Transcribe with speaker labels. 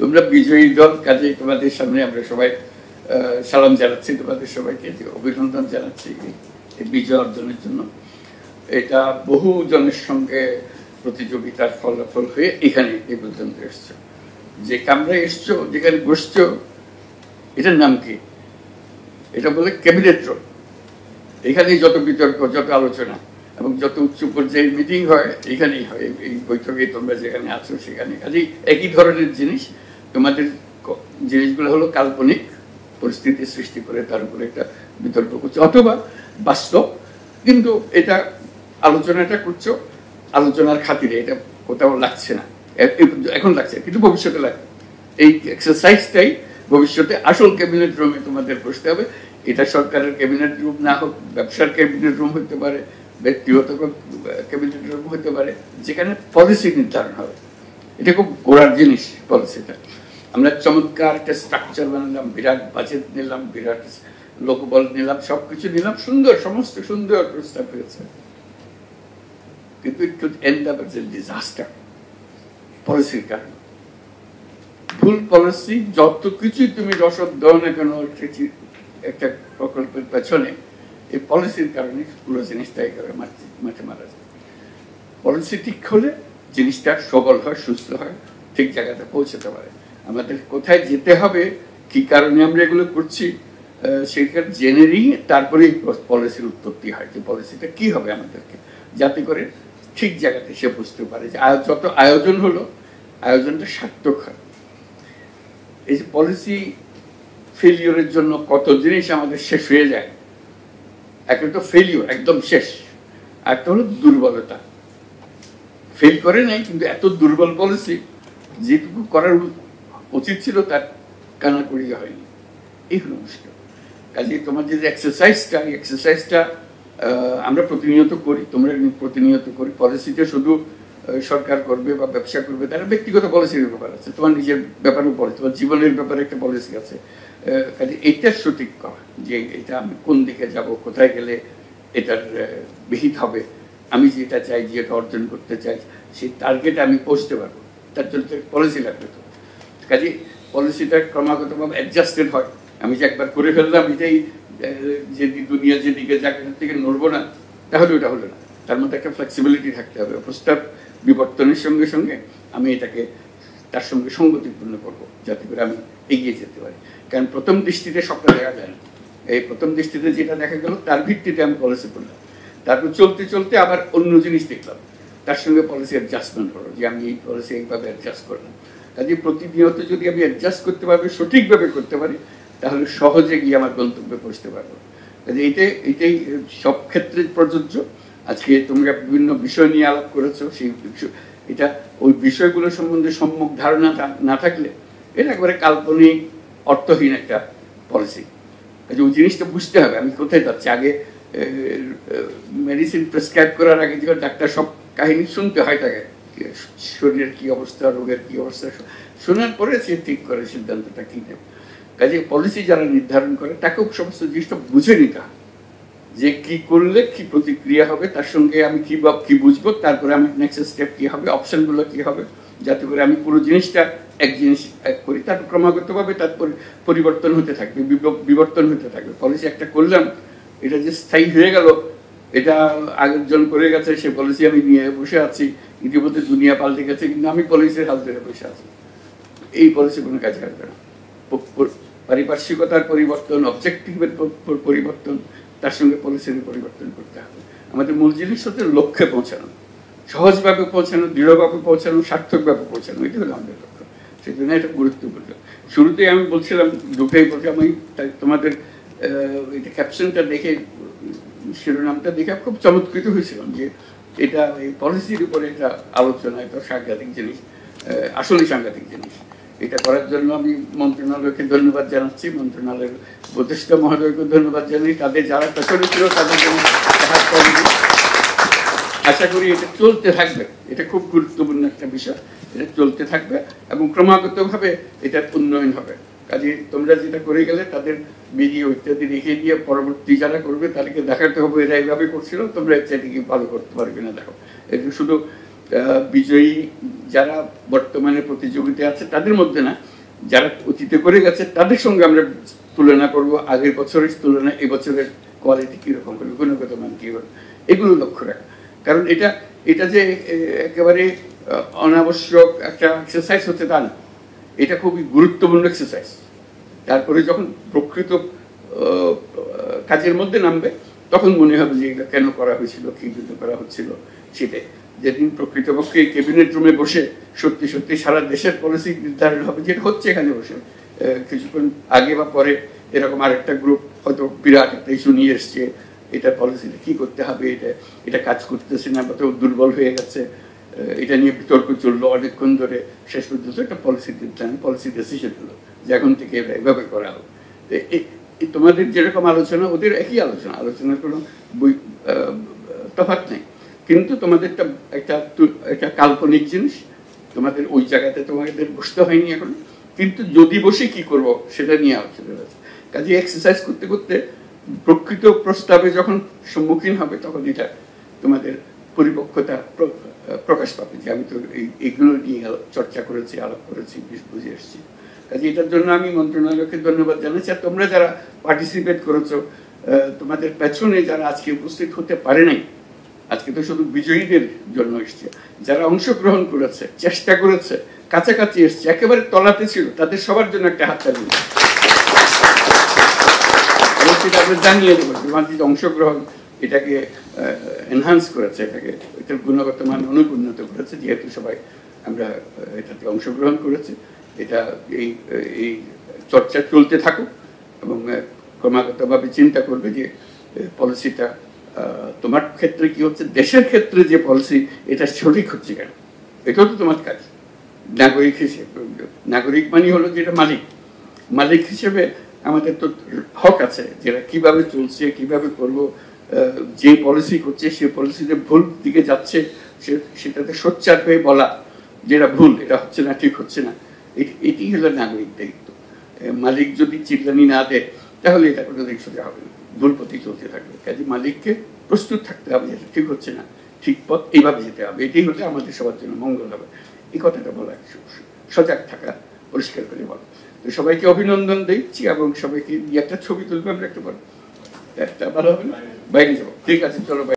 Speaker 1: তোমরা বিজয়ী দল, কাজে তোমাদের সামনে আমরা সবাই সালাম জানাচ্ছি, তোমাদের সবাইকে অভিনন্দন জানাচ্ছি এই বিজয় অর্জনের জন্য। এটা বহু জনের সঙ্গে প্রতিযোগিতার ফলাফল হয়ে এখানে এই পর্যন্ত এসছো। যে কামরায় এসছো, যেখানে বসছো, এটার নাম কি? এটা বলে ক্যাবিনেট রুম। এখানেই যত বিতর্ক, যত আলোচনা এবং যত উচ্চ পর্যায়ের মিটিং হয় এখানেই হয়। এই বৈঠকে তোমরা যেখানে আছো সেখানে কাজেই একই ধরনের জিনিস। তোমাদের জিনিসগুলো হলো কাল্পনিক পরিস্থিতি সৃষ্টি করে তার উপরে একটা বিতর্ক করছো, অথবা বাস্তব, কিন্তু এটা আলোচনাটা করছো আলোচনার খাতিরে। এটা কোথাও লাগছে না, এখন লাগছে, কিন্তু ভবিষ্যতে লাগবে। এই এক্সারসাইজটাই ভবিষ্যতে আসল ক্যাবিনেট রুমে তোমাদের বসতে হবে। এটা সরকারের ক্যাবিনেট রুম না হোক, ব্যবসার ক্যাবিনেট রুম হতে পারে, ব্যক্তিগত ক্যাবিনেট রুম হতে পারে, যেখানে পলিসি নির্ধারণ হবে। এটা খুব গোড়ার জিনিস পলিসিটা। আমরা চমৎকার একটা স্ট্রাকচার বানালাম, বিরাট বাজেট নিলাম, বিরাট লোকবল নিলাম, সবকিছু নিলাম, সুন্দর, সমস্ত সুন্দর প্রস্তাব হয়েছে, কিন্তু it could end up as a disaster পলিসির কারণে। ভুল পলিসি, যত কিছুই তুমি রসদ দাও না কেন একটা প্রকল্পের পেছনে, এই পলিসির কারণে পুরো জিনিসটা একেবারে মাঠে মারা যায়। পলিসি ঠিক হলে জিনিসটা সবল হয়, সুস্থ হয়, ঠিক জায়গাতে পৌঁছাতে পারে। আমাদের কোথায় যেতে হবে, কি কারণে আমরা এগুলো করছি, সেটা জেনে নিয়ে তারপরেই পলিসির উৎপত্তি হয়, যে পলিসিটা কি হবে আমাদেরকে, যাতে করে ঠিক জায়গাতে সে বুঝতে পারে যে যত আয়োজন হলো, আয়োজনটা সার্থক হয়। এই যে পলিসি ফেলিওরের জন্য কত জিনিস আমাদের শেষ হয়ে যায়। একটা তো ফেলিওর, একদম শেষ, আর একটা হলো দুর্বলতা। ফেল করে নাই, কিন্তু এত দুর্বল পলিসি, যেটুকু করার উচিত ছিল তার কানাকড়ি হয়নি। এই হলো মুশকিল। কাজে তোমার যে এক্সারসাইজটা, এই এক্সারসাইজটা আমরা প্রতিনিয়ত করি, তোমরা প্রতিনিয়ত করি। পলিসিতে শুধু সরকার করবে বা ব্যবসা করবে, তারা ব্যক্তিগত পলিসির ব্যাপার আছে, তোমার নিজের ব্যাপারেও পলিসি, তোমার জীবনের ব্যাপারে একটা পলিসি আছে। কাজে এইটা সঠিক করা, যে এটা আমি কোন দিকে যাব, কোথায় গেলে এটার বিহিত হবে, আমি যেটা চাই, যেটা অর্জন করতে চাই, সেই টার্গেটে আমি পৌঁছতে পারবো, তার জন্য পলিসি লাগবে। তো কাজে পলিসিটা ক্রমাগতভাবে অ্যাডজাস্টেড হয়। আমি যে একবার করে ফেললাম, এটাই যে দুনিয়া যেদিকে যাকে থেকে নড়বো না, তাহলে ওটা হলো না। তার মধ্যে একটা ফ্লেক্সিবিলিটি থাকতে হবে। প্রস্তাব বিবর্তনের সঙ্গে সঙ্গে আমি এটাকে তার সঙ্গে সঙ্গতিপূর্ণ করবো, যাতে করে আমি এগিয়ে যেতে পারি। কারণ প্রথম দৃষ্টিতে সবটা দেখা যায় না। এই প্রথম দৃষ্টিতে যেটা দেখা গেল, তার ভিত্তিতে আমি পলিসি করলাম, তারপর চলতে চলতে আবার অন্য জিনিস দেখলাম, তার সঙ্গে পলিসি অ্যাডজাস্টমেন্ট হলো, যে আমি এই পলিসি এইভাবে অ্যাডজাস্ট করলাম। কাজে প্রতিনিয়ত যদি আমি অ্যাডজাস্ট করতে পারবো, সঠিকভাবে করতে পারি, তাহলে সহজে গিয়ে আমার গন্তব্যে পৌঁছতে পারবো। কাজে এটাই সব ক্ষেত্রে প্রযোজ্য। আজকে তোমরা বিভিন্ন বিষয় নিয়ে আলাপ করেছো, সেই এটা ওই বিষয়গুলো সম্বন্ধে সম্যক ধারণা না থাকলে এটা একবারে কাল্পনিক, অর্থহীন একটা পলিসি। কাজে ওই জিনিসটা বুঝতে হবে আমি কোথায় যাচ্ছি। আগে মেডিসিন প্রেসক্রাইব করার আগে যে ডাক্তার সব কাহিনী শুনতে হয় তাকে, শরীরের কি অবস্থা, রোগের কি অবস্থা, শোনার পরে সে ঠিক করে সিদ্ধান্তটা কি নেবে। কাজে পলিসি যারা নির্ধারণ করে তাকেও সমস্ত জিনিসটা বুঝে নিতে হয়, যে কি করলে কি প্রতিক্রিয়া হবে, তার সঙ্গে আমি কি বুঝবো, তারপরে আমি নেক্সট স্টেপ কি হবে, অপশনগুলো কি হবে, যাতে করে আমি পুরো জিনিসটা এক জিনিস করি। তারপর ক্রমাগতভাবে তার পরিবর্তন হতে থাকবে, বিবর্তন হতে থাকবে। পলিসি একটা করলাম, এটা যে স্থায়ী হয়ে গেল, এটা আগের জন করে গেছে, সে পলিসি আমি নিয়ে বসে আছি, ইতিমধ্যে দুনিয়া পাল্টে গেছে, কিন্তু আমি পলিসির হাল ধরে বসে আছি, এই পলিসি কোনো কাজে আসবে না। পারিপার্শ্বিকতার পরিবর্তন, অবজেক্টিভের পরিবর্তন, তার সঙ্গে পলিসির পরিবর্তন করতে হবে। আমাদের মূল জিনিস হচ্ছে লক্ষ্যে পৌঁছানো, সহজভাবে পৌঁছানো, দৃঢ়ভাবে পৌঁছানো, সার্থকভাবে পৌঁছানো, এটি হলো আমাদের লক্ষ্য। সেই জন্য এটা গুরুত্বপূর্ণ। শুরুতেই আমি বলছিলাম, দুটোই বলছিলাম, আমি তোমাদের এটা ক্যাপশনটা দেখে, শিরোনামটা দেখে খুব চমৎকৃত হয়েছিলাম, যে এটা এই পলিসির উপরে এটা আলোচনা, এটা সাংঘাতিক জিনিস, আসলেই সাংঘাতিক জিনিস। এটা করার জন্য আমি মন্ত্রণালয়কে ধন্যবাদ জানাচ্ছি, মন্ত্রণালয়ের উপদেষ্টা মহোদয়কে ধন্যবাদ জানাই, তাদের যারা পেছনে ছিল তাদের জন্য আশা করি এটা চলতে থাকবে। এটা খুব গুরুত্বপূর্ণ একটা বিষয়, এটা চলতে থাকবে এবং ক্রমাগতভাবে এটার উন্নয়ন হবে। কাজে তোমরা যেটা করে গেলে তাদের ভিডিও ইত্যাদি রেখে দিয়ে পরবর্তী যারা করবে তাদেরকে দেখাতে হবে এরা এইভাবে করছিল, তোমরা এটাকে ভালো করতে পারবে না। দেখো, এটা শুধু বিজয়ী যারা বর্তমানে প্রতিযোগিতায় আছে তাদের মধ্যে না, যারা অতীতে করে গেছে তাদের সঙ্গে আমরা তুলনা করব, আগের বছরের তুলনায় এবছরের কোয়ালিটি কীরকম হলো, গুণগত মান কী হলো, এগুলো লক্ষ্য রাখা। কারণ এটা যে একেবারে অনাবশ্যক একটা এক্সারসাইজ হচ্ছে তা না, এটা খুবই গুরুত্বপূর্ণ এক্সারসাইজ। তারপরে যখন প্রকৃত কাজের মধ্যে নামবে তখন মনে হবে যে এটা কেন করা হয়েছিল, কী জন্য করা হচ্ছিল। সেটাই যেদিন প্রকৃতপক্ষে ক্যাবিনেট রুমে বসে সত্যি সত্যি সারা দেশের পলিসি নির্ধারণ হবে, যেটা হচ্ছে এখানে বসে কিছুক্ষণ আগে বা পরে এরকম আরেকটা গ্রুপ হয়তো বিরাট একটা ইস্যু নিয়ে এসছে, এটা পলিসিটা কী করতে হবে, এটা কাজ করতেছে না, বা তো দুর্বল হয়ে গেছে, এটা নিয়ে বিতর্ক চললো অনেকক্ষণ ধরে, শেষ পর্যন্ত একটা পলিসি নির্ধারণ, পলিসি ডিসিশন হলো যে এখন থেকে এভাবে করা হোক। তোমাদের যেরকম আলোচনা ওদের একই আলোচনার কোনো তফাৎ নেই, কিন্তু তোমাদের একটা কাল্পনিক জিনিস, তোমাদের ওই জায়গাতে তোমাদের বসতে হয়নি এখন, কিন্তু যদি বসে কি করব সেটা নিয়ে আলোচনা আছে। কাজে এক্সারসাইজ করতে করতে প্রকৃত প্রস্তাবে যখন সম্মুখীন হবে তখন এটা তোমাদের পরিপক্কতা প্রকাশ পাবে যে আমি তো এইগুলো নিয়ে চর্চা করেছি, আলাপ করেছি, বুঝে এসেছি। কাজে এটার জন্য আমি মন্ত্রণালয়কে ধন্যবাদ জানাচ্ছি। আর তোমরা যারা পার্টিসিপেট করেছো, তোমাদের পেছনে যারা আজকে উপস্থিত হতে পারে নাই, আজকে তো শুধু বিজয়ীদের জন্য এসছে, যারা অংশগ্রহণ করেছে, চেষ্টা করেছে, কাছাকাছি এসছে, একেবারে তলাতে ছিল, তাদের সবার জন্য একটা হাততালি জানিয়ে দেবো। তোমাদের অংশগ্রহণ এটাকে এনহান্স করেছে, এটার গুণগত মান অনেক উন্নত করেছে, যেহেতু সবাই আমরা এটাতে অংশগ্রহণ করেছি। এটা এই চর্চা চলতে থাকুক এবং ক্রমাগতভাবে চিন্তা করবে যে পলিসিটা তোমার ক্ষেত্রে কি হচ্ছে, দেশের ক্ষেত্রে যে পলিসি এটা সঠিক হচ্ছে কেন, এটাও তো তোমার কাজ। নাগরিক হিসেবে, নাগরিক মানে হলো যেটা মালিক হিসেবে আমাদের তো হক আছে যেটা কিভাবে চলছে, কিভাবে করবো, যে পলিসি করছে সে পলিসিতে ভুল দিকে যাচ্ছে সেটাতে সোচ্চার হয়ে বলা যেটা ভুল, এটা হচ্ছে না, ঠিক হচ্ছে না, এটি হলো নাগরিক দায়িত্ব। মালিক যদি চিল্লানি না দেয় তাহলে এটা কোনোদিন সোজা হবে না, ভুল পথে চলতে থাকবে। কাজে মালিককে প্রস্তুত থাকতে হবে যেটা ঠিক হচ্ছে না, ঠিক পথ এইভাবে যেতে হবে, এটাই হলে আমাদের সবার জন্য মঙ্গল হবে। এই কথাটা বলা, সজাগ থাকা, পরিষ্কার করে বলা। তো সবাইকে অভিনন্দন দিচ্ছি এবং সবাইকে একটা ছবি তুলবে আমরা, একটা ভালো হবে না, বাইরে যাবো, ঠিক আছে, চলো।